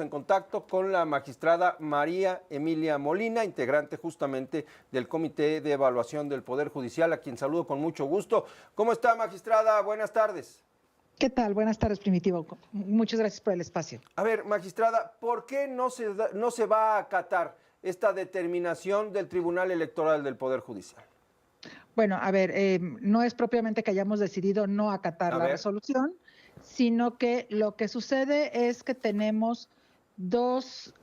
en contacto con la magistrada María Emilia Molina, integrante justamente del Comité de Evaluación del Poder Judicial, a quien saludo con mucho gusto. ¿Cómo está, magistrada? Buenas tardes. ¿Qué tal? Buenas tardes, Primitivo. Muchas gracias por el espacio. A ver, magistrada, ¿por qué no se va a acatar esta determinación del Tribunal Electoral del Poder Judicial? Bueno, a ver, no es propiamente que hayamos decidido no acatar la resolución, sino que lo que sucede es que tenemos dos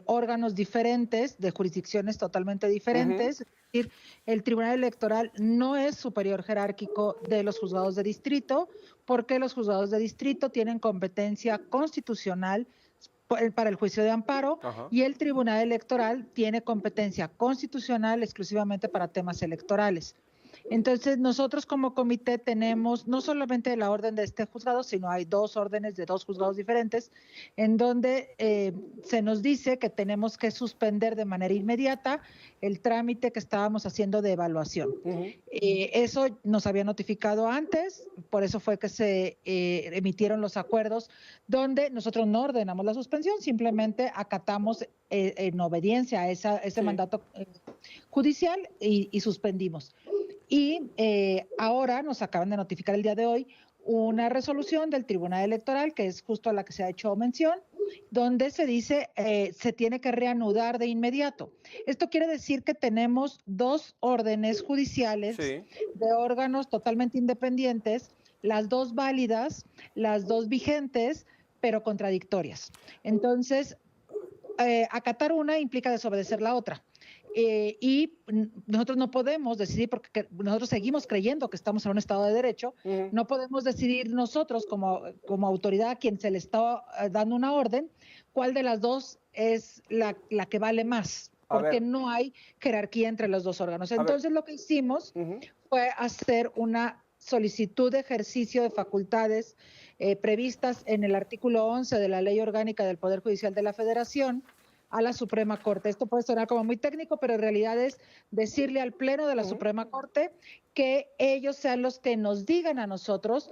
órganos diferentes, de jurisdicciones totalmente diferentes. Es decir, el Tribunal Electoral no es superior jerárquico de los juzgados de distrito, porque los juzgados de distrito tienen competencia constitucional para el juicio de amparo. Y el Tribunal Electoral tiene competencia constitucional exclusivamente para temas electorales. Entonces, nosotros como comité tenemos no solamente la orden de este juzgado, sino hay dos órdenes de dos juzgados diferentes, en donde se nos dice que tenemos que suspender de manera inmediata el trámite que estábamos haciendo de evaluación. Eso nos había notificado antes, por eso fue que se emitieron los acuerdos, donde nosotros no ordenamos la suspensión, simplemente acatamos en obediencia a ese mandato judicial y suspendimos. Y ahora nos acaban de notificar el día de hoy una resolución del Tribunal Electoral, que es justo a la que se ha hecho mención, donde se dice se tiene que reanudar de inmediato. Esto quiere decir que tenemos dos órdenes judiciales de órganos totalmente independientes, las dos válidas, las dos vigentes, pero contradictorias. Entonces, acatar una implica desobedecer la otra. Y nosotros no podemos decidir, porque nosotros seguimos creyendo que estamos en un Estado de Derecho, no podemos decidir nosotros como autoridad a quien se le está dando una orden, cuál de las dos es la que vale más, porque no hay jerarquía entre los dos órganos. Entonces lo que hicimos fue hacer una solicitud de ejercicio de facultades previstas en el artículo 11 de la Ley Orgánica del Poder Judicial de la Federación, a la Suprema Corte. Esto puede sonar como muy técnico, pero en realidad es decirle al Pleno de la Suprema Corte que ellos sean los que nos digan a nosotros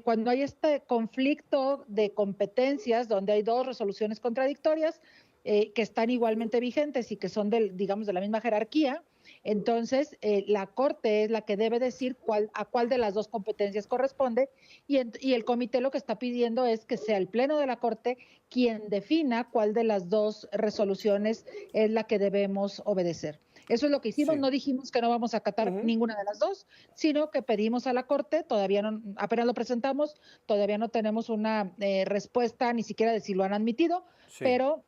cuando hay este conflicto de competencias, donde hay dos resoluciones contradictorias que están igualmente vigentes y que son digamos de la misma jerarquía. Entonces, la Corte es la que debe decir a cuál de las dos competencias corresponde, y el comité lo que está pidiendo es que sea el Pleno de la Corte quien defina cuál de las dos resoluciones es la que debemos obedecer. Eso es lo que hicimos. No dijimos que no vamos a acatar ninguna de las dos, sino que pedimos a la Corte, todavía no, apenas lo presentamos, todavía no tenemos una respuesta ni siquiera de si lo han admitido, pero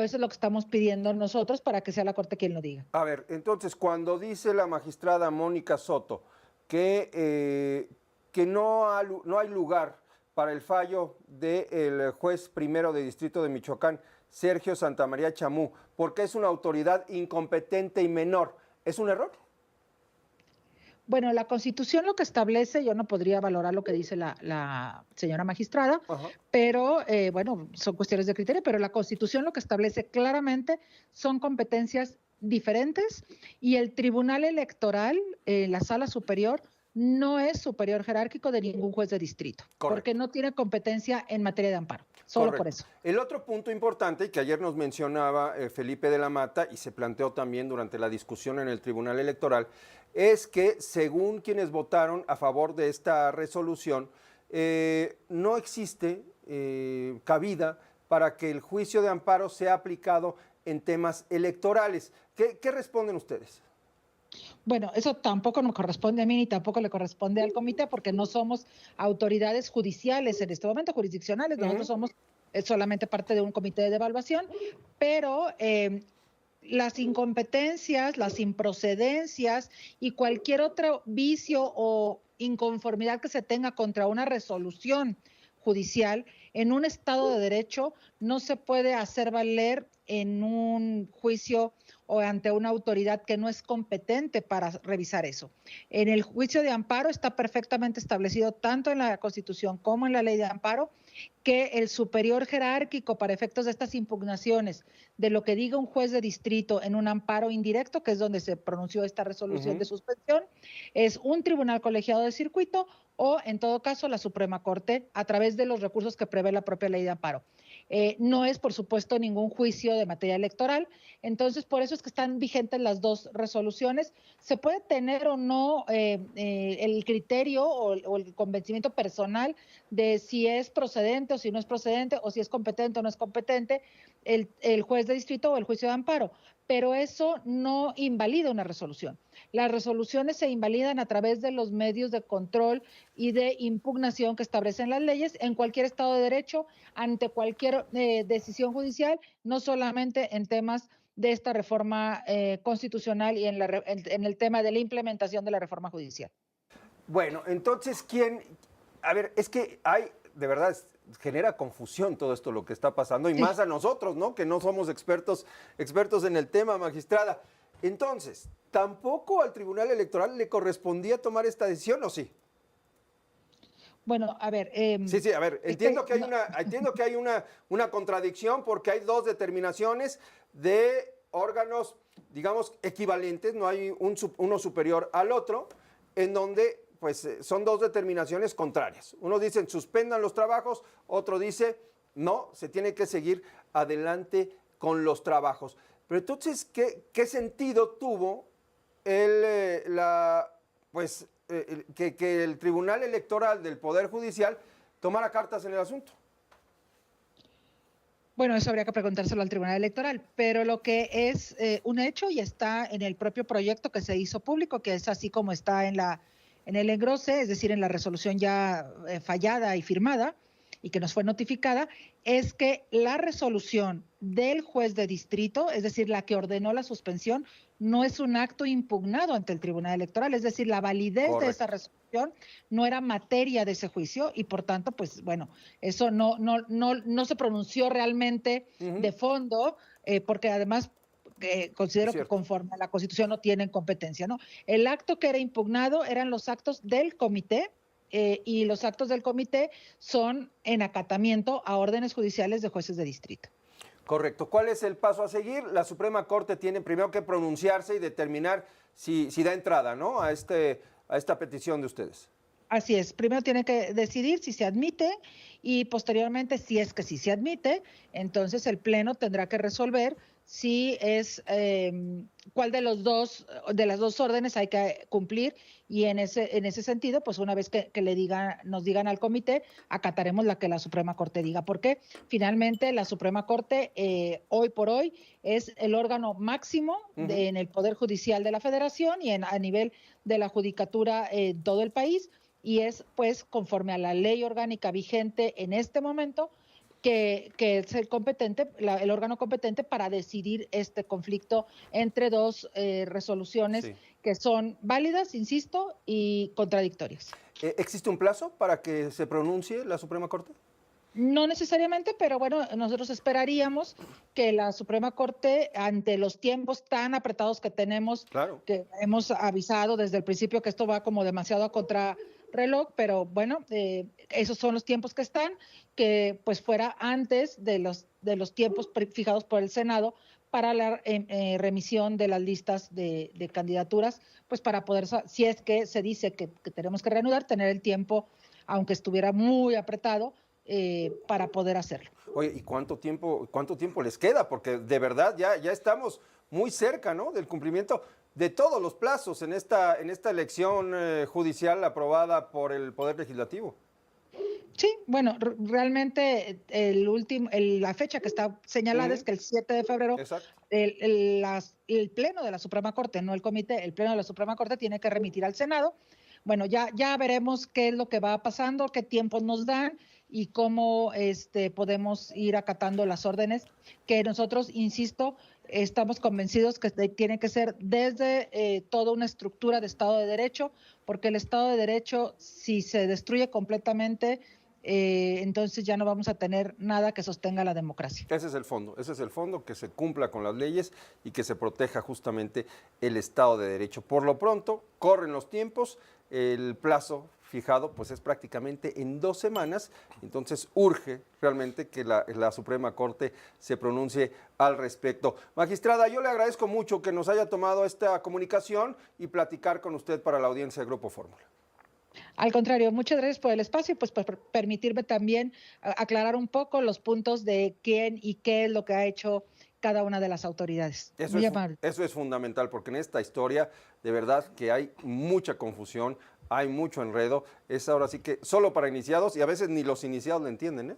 eso es lo que estamos pidiendo nosotros para que sea la Corte quien lo diga. A ver, entonces, cuando dice la magistrada Mónica Soto que no hay lugar para el fallo del juez primero de Distrito de Michoacán, Sergio Santamaría Chamú, porque es una autoridad incompetente y menor, ¿es un error? Bueno, la Constitución lo que establece, yo no podría valorar lo que dice la señora magistrada, pero bueno, son cuestiones de criterio, pero la Constitución lo que establece claramente son competencias diferentes, y el Tribunal Electoral, la Sala Superior, no es superior jerárquico de ningún juez de distrito, porque no tiene competencia en materia de amparo, solo por eso. El otro punto importante, y que ayer nos mencionaba Felipe de la Mata, y se planteó también durante la discusión en el Tribunal Electoral, es que según quienes votaron a favor de esta resolución, no existe cabida para que el juicio de amparo sea aplicado en temas electorales. ¿Qué responden ustedes? Bueno, eso tampoco nos corresponde a mí ni tampoco le corresponde al comité, porque no somos autoridades judiciales en este momento, jurisdiccionales. Nosotros somos solamente parte de un comité de evaluación, pero las incompetencias, las improcedencias y cualquier otro vicio o inconformidad que se tenga contra una resolución judicial en un Estado de Derecho no se puede hacer valer en un juicio o ante una autoridad que no es competente para revisar eso. En el juicio de amparo está perfectamente establecido tanto en la Constitución como en la Ley de Amparo que el superior jerárquico para efectos de estas impugnaciones, de lo que diga un juez de distrito en un amparo indirecto, que es donde se pronunció esta resolución de suspensión, es un tribunal colegiado de circuito o, en todo caso, la Suprema Corte, a través de los recursos que prevé la propia Ley de Amparo. No es, por supuesto, ningún juicio de materia electoral. Entonces, por eso es que están vigentes las dos resoluciones. Se puede tener o no el criterio o el convencimiento personal de si es procedente o si no es procedente, o si es competente o no es competente el juez de distrito o el juicio de amparo, pero eso no invalida una resolución. Las resoluciones se invalidan a través de los medios de control y de impugnación que establecen las leyes en cualquier Estado de Derecho, ante cualquier decisión judicial, no solamente en temas de esta reforma constitucional y en el tema de la implementación de la reforma judicial. Bueno, entonces, a ver, es que de verdad, genera confusión todo esto lo que está pasando, y más a nosotros, ¿no? Que no somos expertos en el tema, magistrada. Entonces, ¿tampoco al Tribunal Electoral le correspondía tomar esta decisión, o sí? Bueno, a ver. Sí, a ver, entiendo que hay una contradicción, porque hay dos determinaciones de órganos, digamos, equivalentes, no hay uno superior al otro, en donde pues son dos determinaciones contrarias. Uno dice suspendan los trabajos, otro dice no, se tiene que seguir adelante con los trabajos. Pero entonces, ¿qué sentido tuvo que el Tribunal Electoral del Poder Judicial tomara cartas en el asunto? Bueno, eso habría que preguntárselo al Tribunal Electoral, pero lo que es un hecho y está en el propio proyecto que se hizo público, que es así como está en el engrose, es decir, en la resolución ya fallada y firmada y que nos fue notificada, es que la resolución del juez de distrito, es decir, la que ordenó la suspensión, no es un acto impugnado ante el Tribunal Electoral, es decir, la validez de esa resolución no era materia de ese juicio y por tanto, pues bueno, eso no se pronunció realmente de fondo, porque además considero que conforme a la Constitución no tienen competencia, ¿no? El acto que era impugnado eran los actos del comité, y los actos del comité son en acatamiento a órdenes judiciales de jueces de distrito. Correcto. ¿Cuál es el paso a seguir? La Suprema Corte tiene primero que pronunciarse y determinar si da entrada, ¿no?, a esta petición de ustedes. Así es, primero tiene que decidir si se admite y posteriormente, si es que sí se admite, entonces el Pleno tendrá que resolver si es cuál de las dos órdenes hay que cumplir, y en ese sentido, pues una vez que nos digan al comité, acataremos la que la Suprema Corte diga, porque finalmente la Suprema Corte hoy por hoy es el órgano máximo en el Poder Judicial de la Federación y a nivel de la judicatura en todo el país, y es pues conforme a la ley orgánica vigente en este momento que es el órgano competente para decidir este conflicto entre dos resoluciones que son válidas, insisto, y contradictorias. ¿Existe un plazo para que se pronuncie la Suprema Corte? No necesariamente, pero bueno, nosotros esperaríamos que la Suprema Corte, ante los tiempos tan apretados que tenemos, que hemos avisado desde el principio que esto va como demasiado a contrarreloj, pero bueno, esos son los tiempos que están, que pues fuera antes de los tiempos fijados por el Senado para la remisión de las listas de candidaturas, pues para poder, si es que se dice que tenemos que reanudar, tener el tiempo, aunque estuviera muy apretado, para poder hacerlo. Oye, ¿y cuánto tiempo les queda? Porque de verdad ya estamos muy cerca, ¿no?, del cumplimiento de todos los plazos en esta elección judicial aprobada por el Poder Legislativo. Sí, bueno, realmente la fecha que está señalada es que el 7 de febrero el Pleno de la Suprema Corte, no el comité, el Pleno de la Suprema Corte tiene que remitir al Senado. Bueno, ya veremos qué es lo que va pasando, qué tiempos nos dan y cómo podemos ir acatando las órdenes que nosotros, insisto, estamos convencidos que tiene que ser desde toda una estructura de Estado de Derecho, porque el Estado de Derecho, si se destruye completamente, entonces ya no vamos a tener nada que sostenga la democracia. Ese es el fondo, que se cumpla con las leyes y que se proteja justamente el Estado de Derecho. Por lo pronto, corren los tiempos, el plazo fijado pues es prácticamente en 2 semanas, entonces urge realmente que la Suprema Corte se pronuncie al respecto. Magistrada, yo le agradezco mucho que nos haya tomado esta comunicación y platicar con usted para la audiencia de Grupo Fórmula. Al contrario, muchas gracias por el espacio y pues por permitirme también aclarar un poco los puntos de quién y qué es lo que ha hecho cada una de las autoridades. Eso es fundamental, porque en esta historia de verdad que hay mucha confusión, hay mucho enredo, es ahora sí que solo para iniciados y a veces ni los iniciados lo entienden, ¿eh?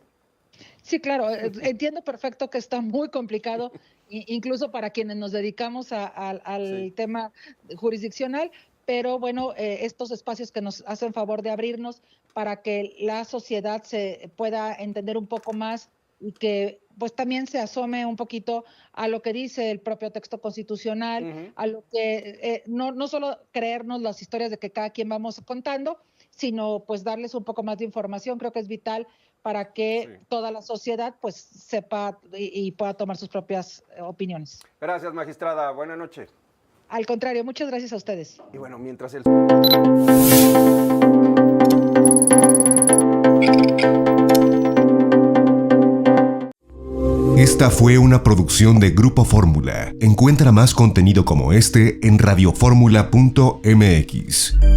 Sí, claro, entiendo perfecto que está muy complicado, incluso para quienes nos dedicamos al tema jurisdiccional, pero bueno, estos espacios que nos hacen favor de abrirnos para que la sociedad se pueda entender un poco más y que pues también se asome un poquito a lo que dice el propio texto constitucional, a lo que no solo creernos las historias de que cada quien vamos contando, sino pues darles un poco más de información. Creo que es vital para que toda la sociedad pues sepa y pueda tomar sus propias opiniones. Gracias, magistrada. Buenas noches. Al contrario, muchas gracias a ustedes. Y bueno, mientras el... Esta fue una producción de Grupo Fórmula. Encuentra más contenido como este en radioformula.mx.